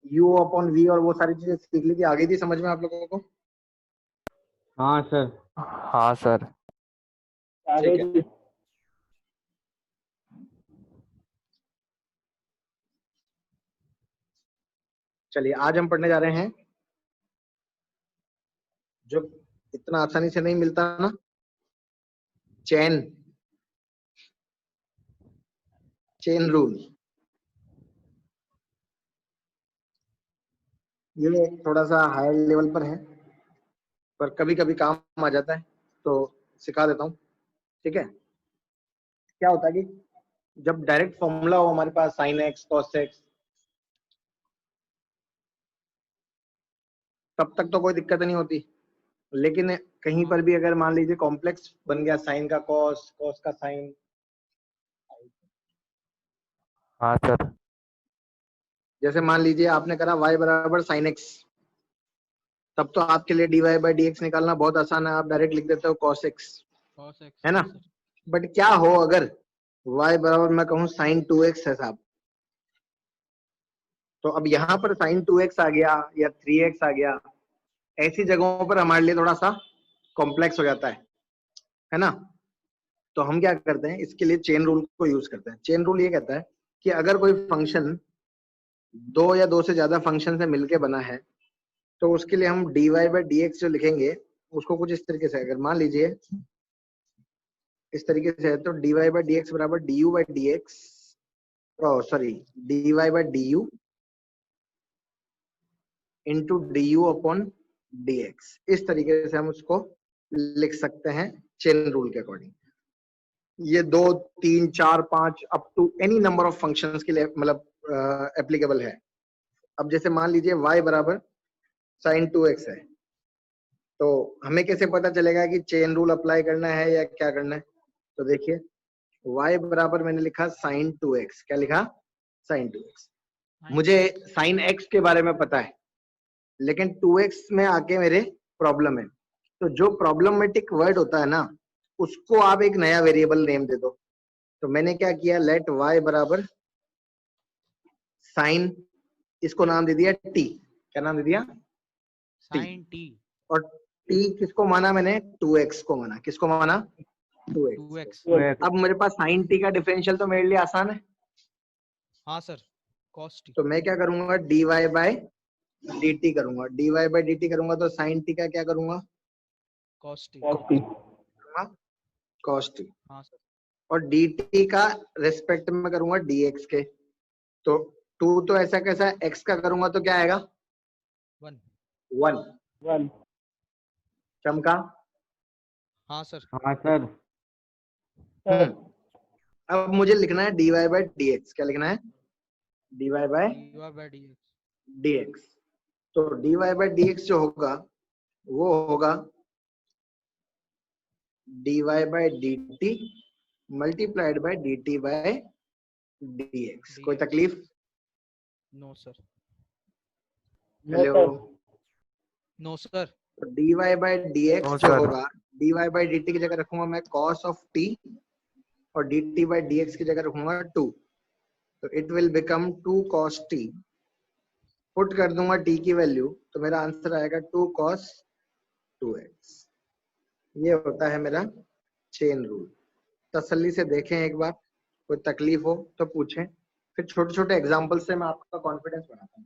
u upon v और वो सारी चीजें सीख ली थी, आ गई थी समझ में आप लोगों को? हाँ सर। हाँ सर। ठीक है। चलिए आज हम पढ़ने जा रहे हैं जो इतना आसानी से नहीं मिलता ना, चेन रूल। ये थोड़ा सा हायर लेवल पर है, पर कभी कभी काम आ जाता है, तो सिखा देता हूँ। ठीक है। क्या होता है कि जब डायरेक्ट फॉर्मूला हो हमारे पास साइन एक्स कॉस एक्स, तब तक तो कोई दिक्कत नहीं होती। लेकिन कहीं पर भी अगर मान लीजिए कॉम्प्लेक्स बन गया, साइन का कॉस, कॉस का साइन, हाँ सर। जैसे मान लीजिए आपने करा y बराबर साइन एक्स, तब तो आपके लिए dy बाई डी एक्स निकालना बहुत आसान है, आप डायरेक्ट लिख देते हो कॉस एक्स, है ना। बट क्या हो अगर y बराबर मैं कहूँ साइन 2x है साहब, तो अब यहाँ पर साइन 2x आ गया या 3x आ गया, ऐसी जगहों पर हमारे लिए थोड़ा सा कॉम्प्लेक्स हो जाता है ना। तो हम क्या करते हैं, इसके लिए चेन रूल को यूज करते हैं। चेन रूल ये कहता है कि अगर कोई फंक्शन दो या दो से ज्यादा फंक्शन से मिलके बना है, तो उसके लिए हम dy बाई डी एक्स जो लिखेंगे उसको कुछ इस तरीके से, अगर मान लीजिए इस तरीके से है, तो dy बाई डी एक्स बराबर du by D x, sorry dy by D you into D you upon D x, इस तरीके से हम उसको लिख सकते हैं चेन रूल के अकॉर्डिंग। ये 2 3 4 5 up to any number of functions के लिए मतलब एप्लीकेबल है। अब जैसे मान लीजिए y बराबर साइन 2x है, तो हमें कैसे पता चलेगा कि चेन रूल अप्लाई करना है या क्या करना है? तो देखिए y बराबर मैंने लिखा साइन 2x, क्या लिखा? Sign 2x। मुझे साइन x के बारे में पता है, लेकिन 2x में आके मेरे प्रॉब्लम है। तो जो प्रॉब्लमेटिक वर्ड होता है ना, उसको आप एक नया वेरिएबल नेम दे दो। तो मैंने क्या किया, लेट y बराबर साइन, इसको नाम दे दिया t। क्या नाम दे दिया? Sign T. और t किसको माना मैंने? 2x को माना। किसको माना? 2x। अब मेरे पास साइन t का डिफरेंशियल तो मेरे लिए आसान है। हाँ सर, कॉस टी। तो मैं क्या करूंगा, dy बाई dt करूंगा। dy बाई dt करूंगा तो साइन t का क्या करूंगा? Cos T. Cos t। हाँ सर। और dt का रेस्पेक्ट में करूंगा dx के। तो 2 तो ऐसा कैसा, x का करूंगा तो क्या आएगा? 1 चमका। हाँ सर। हाँ सर। अब मुझे लिखना है dy बाई dx। क्या लिखना है? dy by dx। तो dy बाई dx जो होगा वो होगा dy by dt multiplied by dt by dx। कोई तकलीफ? No sir. Hello. No sir. तो dy बाई dx नो जो सर। होगा, dy बाई dt की जगह रखूंगा मैं cos ऑफ t, और dt बाई dx की जगह रखूंगा 2। तो it will become 2 cos t। Put कर दूंगा t की वैल्यू, तो मेरा आंसर आएगा 2 cos 2x। ये होता है मेरा चेन रूल। तसल्ली से देखें एक बार, कोई तकलीफ हो तो पूछें, फिर छोटे छोटे एग्जाम्पल से मैं आपका कॉन्फिडेंस बढ़ाता हूँ।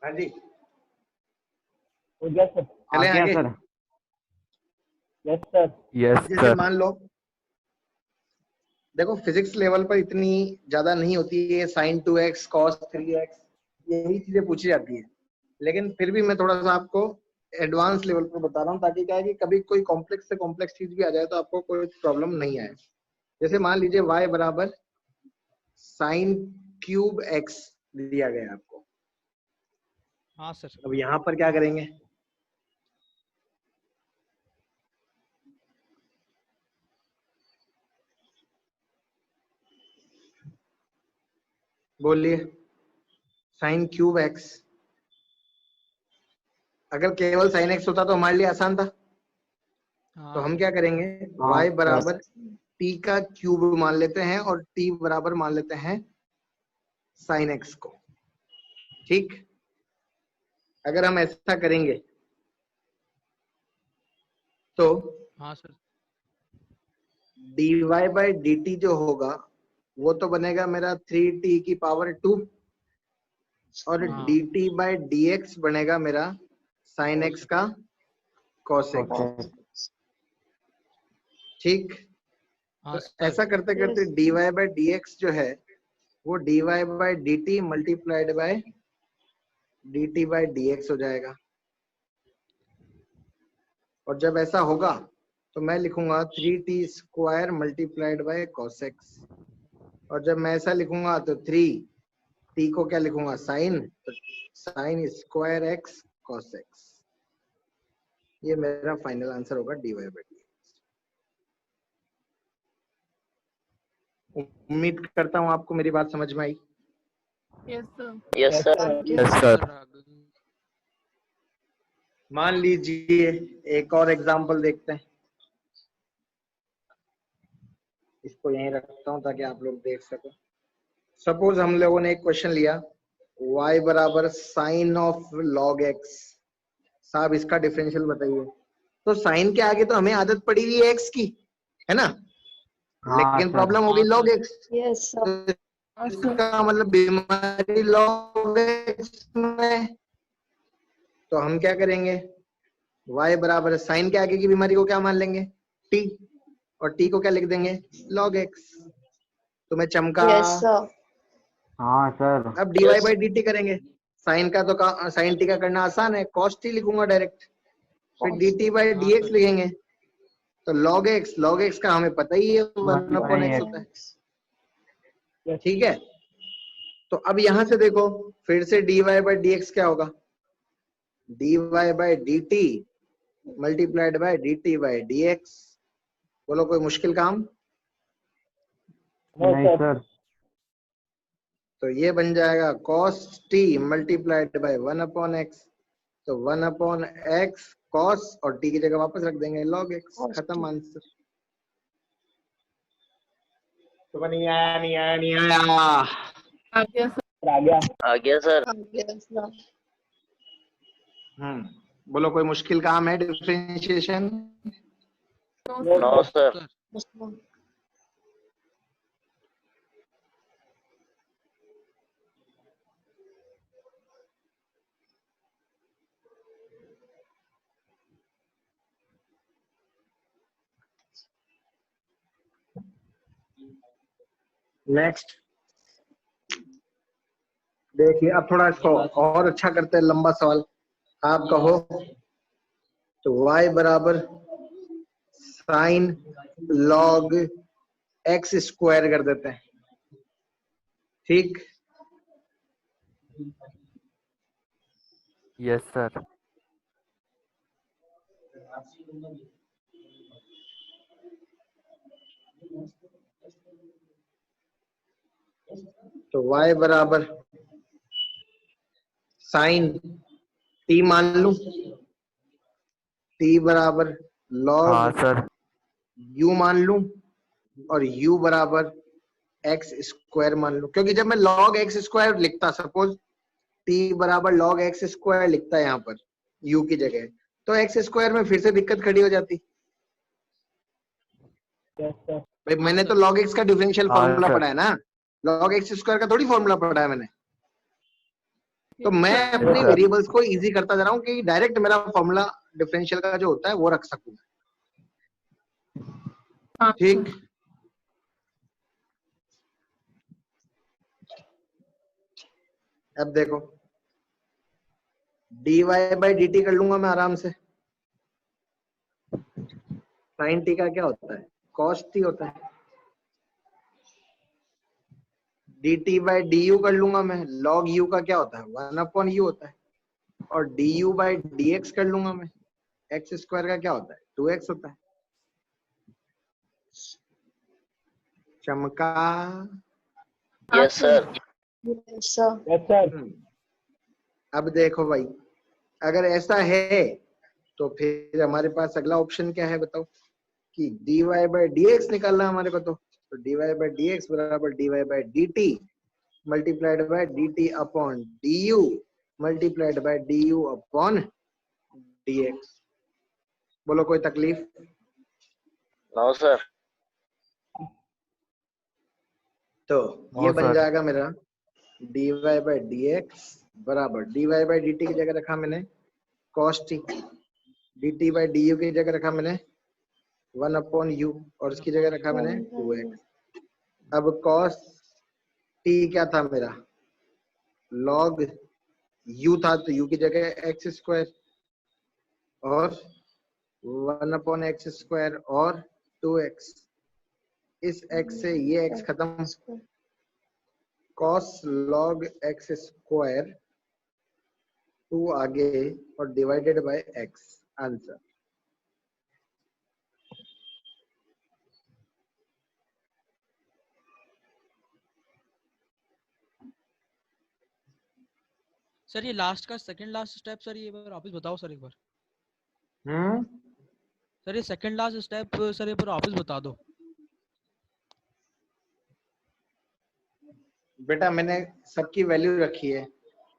हाँ जी, यस सर। आ चले गया आगे। सर। Yes sir. यस जैसे सर। मान लो, देखो फिजिक्स लेवल पर इतनी ज्यादा नहीं होती है, साइन 2x cos 3x यही चीजें पूछी जाती है, लेकिन फिर भी मैं थोड़ा सा आपको एडवांस लेवल पर बता रहा हूँ, ताकि क्या है कि कभी कोई कॉम्प्लेक्स से कॉम्प्लेक्स चीज भी आ जाए तो आपको कोई प्रॉब्लम नहीं आए। जैसे मान लीजिए y बराबर साइन क्यूब x दिया गया है आपको। हाँ सर। अब यहाँ पर क्या करेंगे, बोलिए। साइन क्यूब x, अगर केवल साइन x होता तो हमारे लिए आसान था। तो हाँ हम सर। क्या करेंगे, हाँ, y बराबर t का क्यूब मान लेते हैं और t बराबर मान लेते हैं साइन x को। ठीक, अगर हम ऐसा करेंगे तो हाँ सर। dy बाई dt जो होगा वो तो बनेगा मेरा 3t की पावर 2, और हाँ। dt बाई dx बनेगा मेरा साइन x का cos x। ओके। ठीक, हाँ तो सर। ऐसा करते करते dy बाई dx जो है वो dy by dt multiplied by dt by dx हो जाएगा। और जब ऐसा होगा तो मैं लिखूंगा 3t square multiplied by cos x, और जब मैं ऐसा लिखूंगा तो 3t को क्या लिखूंगा, साइन, तो sine square x cos x। ये मेरा फाइनल आंसर होगा dy बाई dx। उम्मीद करता हूँ आपको मेरी बात समझ में आई। Yes sir. Yes sir. Yes sir. मान लीजिए एक और एग्जांपल देखते हैं, इसको यहीं रखता हूं ताकि आप लोग देख सको। सपोज हम लोगों ने एक क्वेश्चन लिया, y बराबर साइन ऑफ लॉग x। साहब इसका डिफरेंशियल बताइए। तो साइन के आगे तो हमें आदत पड़ी हुई है x की, है ना, हाँ लेकिन सर। प्रॉब्लम होगी हाँ log sir. x। Yes sir. तो इसका मतलब बीमारी लॉग x में, तो हम क्या करेंगे, y बराबर साइन के आगे की बीमारी को क्या मान लेंगे, t, और t को क्या लिख देंगे, log x। तो मैं चमका। Yes sir. हाँ सर। अब dy बाई dt करेंगे, साइन का तो साइन t का करना आसान है, cos t लिखूंगा डायरेक्ट, फिर dt बाई हाँ dx सर। लिखेंगे। तो log x का हमें पता ही है 1 अपॉन x होता है। ठीक है, तो अब यहां से देखो फिर से dy बाई dx क्या होगा, dy by dt multiplied by dt by dx। बोलो कोई मुश्किल काम। नहीं सर। तो ये बन जाएगा cos t multiplied by 1 upon x। तो 1 अपॉन x cos, और t की जगह वापस रख देंगे log x। खत्म आंसर। तो नहीं आया, नहीं आया, नहीं आया। आ गया सर। आ गया। आ गया सर। आ गया सर। बोलो कोई मुश्किल काम है differentiation. No sir. Sir. Next देखिए, अब थोड़ा इसको और अच्छा करते हैं, लंबा सवाल। आप कहो तो y बराबर साइन लॉग x स्क्वायर कर देते हैं। ठीक, यस सर। तो y बराबर साइन t मान लूं, t बराबर लॉग हाँ सर। u मान लूं, और u बराबर x स्क्वायर मान लूं। क्योंकि जब मैं log x स्क्वायर लिखता, सपोज t बराबर log x स्क्वायर लिखता है यहाँ पर u की जगह, तो x स्क्वायर में फिर से दिक्कत खड़ी हो जाती। Yes sir. भाई मैंने तो log x का डिफरेंशियल हाँ फॉर्मूला सर। पढ़ा है ना, log x स्क्वायर का थोड़ी फॉर्मूला पढ़ा है मैंने। तो मैं अपने वेरिएबल्स को इजी करता जा रहा हूँ कि डायरेक्ट मेरा फॉर्मूला डिफरेंशियल का जो होता है वो रख सकूं। हाँ ठीक, अब देखो dy बाई dt कर लूंगा मैं आराम से। sin t का क्या होता है, cos t होता है। dt बाई du कर लूंगा मैं, log u का क्या होता है, 1/u होता है। और du बाई dx कर लूंगा मैं, x स्क्वायर का क्या होता है, 2x होता है। चमका। Yes, sir. Yes, sir. Yes, sir. अब देखो भाई, अगर ऐसा है तो फिर हमारे पास अगला ऑप्शन क्या है बताओ, कि dy बाई dx निकालना है हमारे को। तो dy बाई dx बराबर dy by dt multiplied by dt upon du multiplied by du upon dx। बोलो कोई तकलीफ? No, sir. तो ये No, बन sir. जाएगा मेरा dy बाई dx बराबर dy बाई dt की जगह रखा मैंने cos t, dt by du की जगह रखा मैंने 1 अपॉन u और इसकी जगह रखा मैंने 2x। अब cos t क्या था मेरा, log u था, तो u की जगह x स्क्वायर और 1 अपॉन एक्स स्क्वायर और 2x। इस x से ये x खत्म, cos log x स्क्वायर 2 आगे और divided by x। Answer. Sir ये लास्ट का सेकंड लास्ट स्टेप सर ये बार वापस बताओ सर एक बार। सर ये सेकंड लास्ट स्टेप सर एक बार वापस बता दो। बेटा मैंने सबकी वैल्यू रखी है,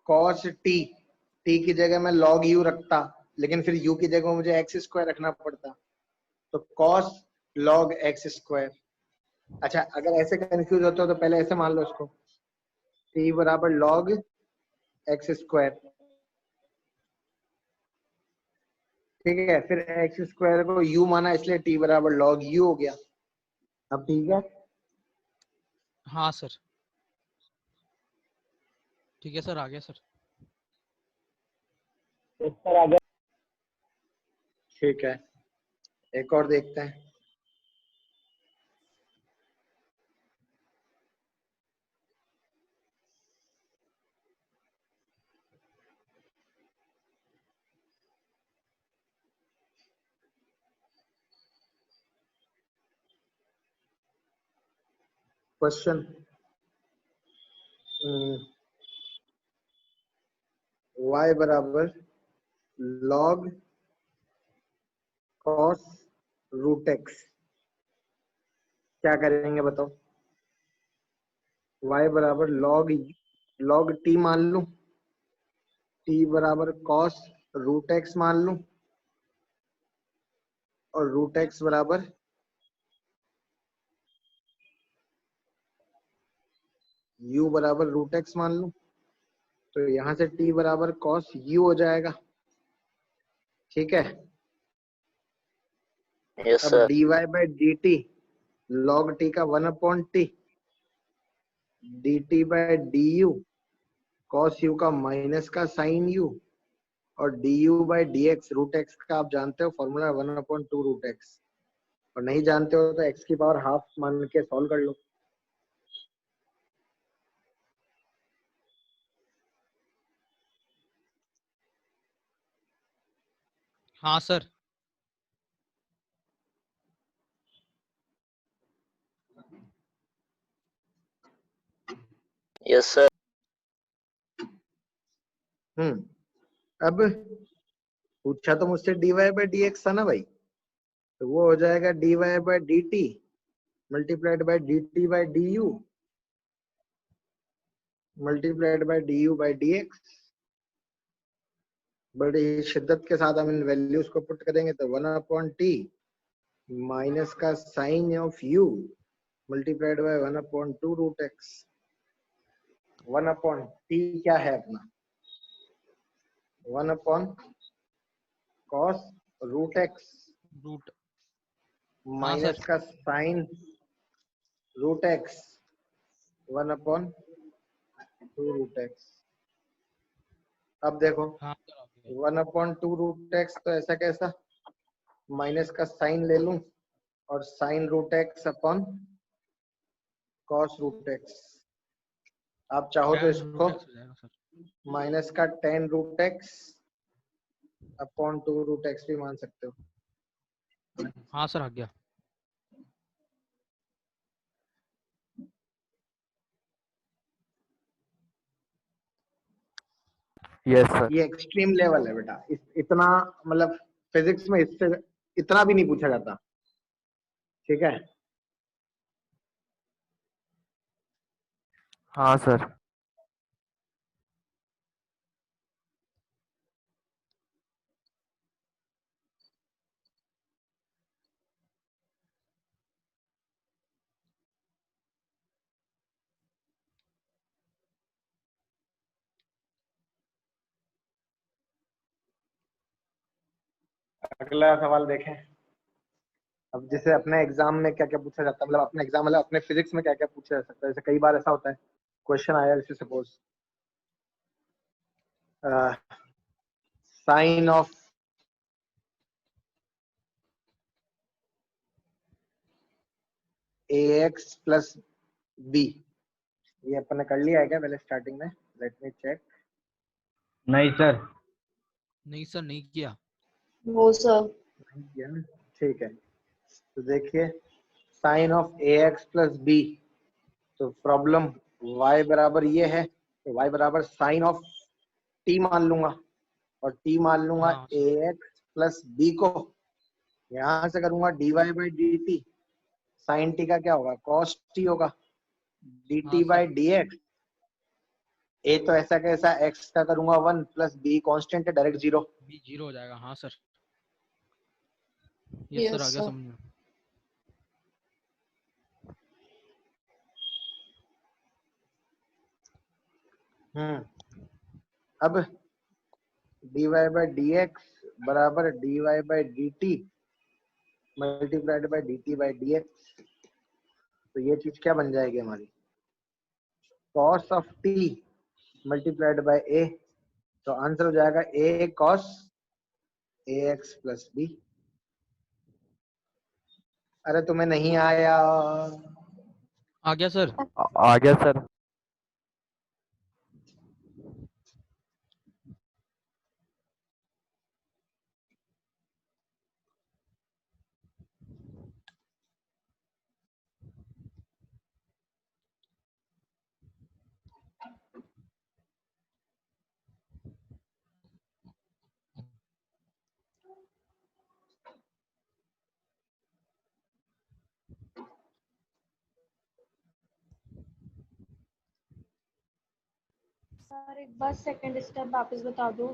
cos t, t की जगह मैं log u रखता, लेकिन फिर u की जगह मुझे x स्क्वायर रखना पड़ता, तो cos log x स्क्वायर। अच्छा अगर ऐसे कंफ्यूज होते हो तो पहले ऐसे मान लो इसको, t बराबर log x स्क्वायर, ठीक है, फिर x स्क्वायर को u माना इसलिए t बराबर log u हो गया। अब ठीक है, हाँ सर ठीक है सर, आ गया सर। Yes, sir. आ गया। ठीक है, एक और देखते हैं। क्वेश्चन y बराबर log cos रूट x, क्या करेंगे बताओ? y बराबर log t मान लूं, t बराबर cos रूट x मान लूं और रूट x बराबर u बराबर रूट x मान लूं, तो यहां से t बराबर cos u हो जाएगा। ठीक है, Yes, अब sir. dy by dt log t का 1 upon t, dt by du cos u का माइनस का sin u और du by dx root x का आप जानते हो फॉर्मूला 1 अपॉन 2 रूट x, और नहीं जानते हो तो x की पावर हाफ मान के सॉल्व कर लो। हाँ सर। Yes, sir. अब पूछा तो मुझसे dy बाई dx था ना भाई, तो वो हो जाएगा dy by dt multiplied by dt by du multiplied by du by dx। बड़ी शिद्दत के साथ हम इन वैल्यूज को पुट करेंगे तो 1 अपॉन t माइनस का sine of u multiplied by 1 upon 2 root x। 1 upon t क्या है अपना, 1 upon cos root X root minus का sine root X 1 upon 2 root X. अब देखो हाँ सर आ गया। 1 अपॉन 2 रूट एक्स, तो ऐसा कैसा, माइनस का साइन ले लूं और sine root X upon cos root X. आप चाहो तो tan इसको root x हो जाएगा सर। माइनस का 10 root X upon 2 root X भी मान सकते हो। हाँ सर आ गया। Yes sir. ये एक्सट्रीम लेवल है बेटा, इतना मतलब फिजिक्स में इससे इतना भी नहीं पूछा जाता, ठीक है। हाँ सर। अगला सवाल देखें। अब जैसे अपने एग्जाम में क्या क्या पूछा जाता है, मतलब अपने एग्जाम मतलब अपने फिजिक्स में क्या क्या पूछा जा सकता है। जैसे कई बार ऐसा होता है, क्वेश्चन आया जैसे suppose sine of ax plus b, ये अपन ने कर लिया है क्या पहले स्टार्टिंग में? Let me check. नहीं सर। नहीं सर नहीं किया। No, sir. ठीक है, तो देखिए sine of ax plus b, तो प्रॉब्लम y बराबर ये है, तो y बराबर साइन ऑफ t मान लूंगा और t मान लूंगा हाँ सर। ax प्लस b को, यहां से करूंगा dy by dt, sine t का क्या होगा cos t होगा, हाँ dt sir by dx, a तो ऐसा कैसा x का करूंगा 1 प्लस b कांस्टेंट है डायरेक्ट 0। b 0 हो जाएगा। हाँ सर यस Yes, सर आ गया sir. समझ में। अब dy बाई dx बराबर dy by dt multiplied by dt by dx, तो ये चीज क्या बन जाएगी हमारी, cos of t multiplied by a, तो आंसर हो जाएगा a cos ax plus b। अरे तुम्हें नहीं आया? आ गया सर। आ गया सर। सर एक बार सेकंड स्टेप वापस बता दो।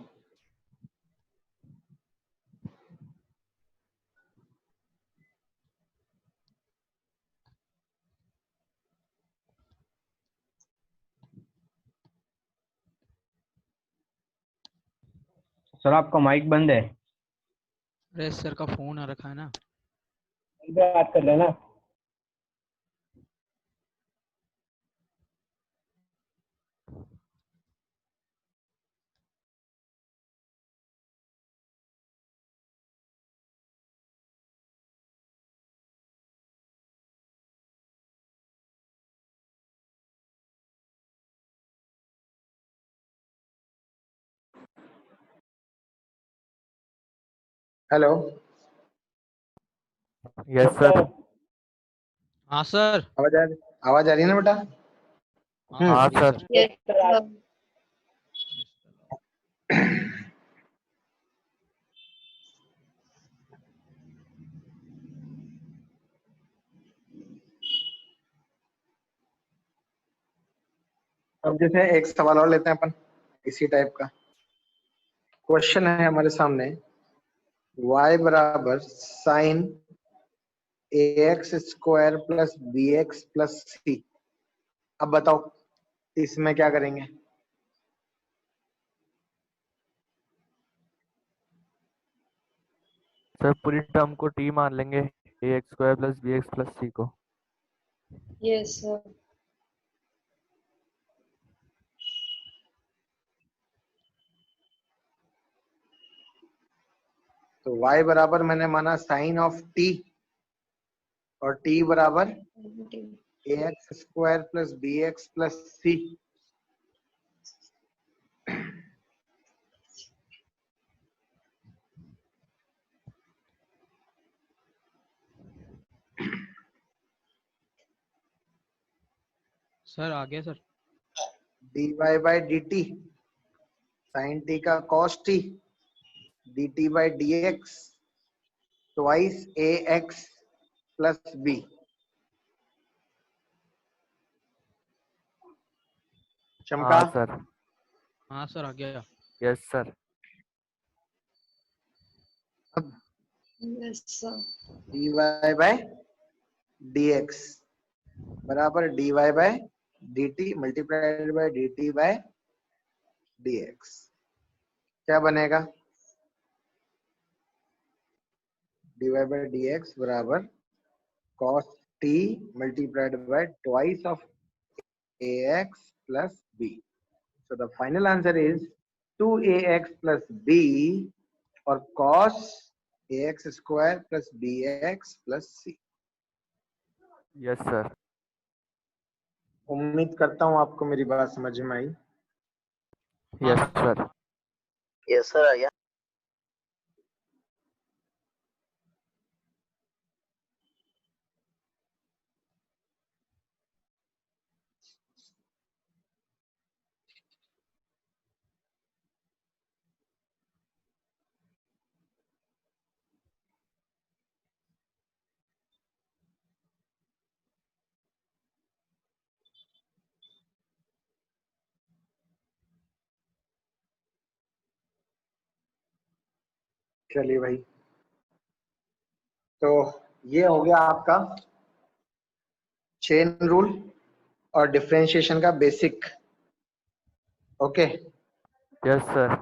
सर आपका माइक बंद है। अरे सर का फोन आ रखा है ना। बात कर लेना। Hello, yes sir. हाँ सर। आवाज आ रही है ना बेटा? हाँ हाँ आ रही है सर। सर। Yes, sir. अब जैसे एक सवाल और लेते हैं अपन इसी टाइप का। क्वेश्चन है हमारे सामने y बराबर sine ax square plus bx plus c। अब बताओ इसमें क्या करेंगे? सर पूरी टर्म को टी मान लेंगे, A X square plus B X plus C को। Yes, sir. तो y बराबर मैंने माना साइन ऑफ t और t बराबर A X square plus B X plus C. Sir आ गया sir. dy by D T sine t का cos t dt by D X twice A X plus B. चमका? हाँ sir. हाँ sir आ गया। Yes sir. Yes, sir. dy by dx बराबर dy by dt multiplied by dt by dx। क्या बनेगा? dy by dx बराबर cos t multiplied by twice of ax plus b. So the final answer is 2ax plus b or cos ax square plus bx plus c. Yes sir. उम्मीद करता हूं आपको मेरी बात समझ में आई। Yes sir. यस सर आ गया। चलिए भाई, तो ये हो गया आपका चेन रूल और डिफरेंशिएशन का बेसिक। Okay yes sir.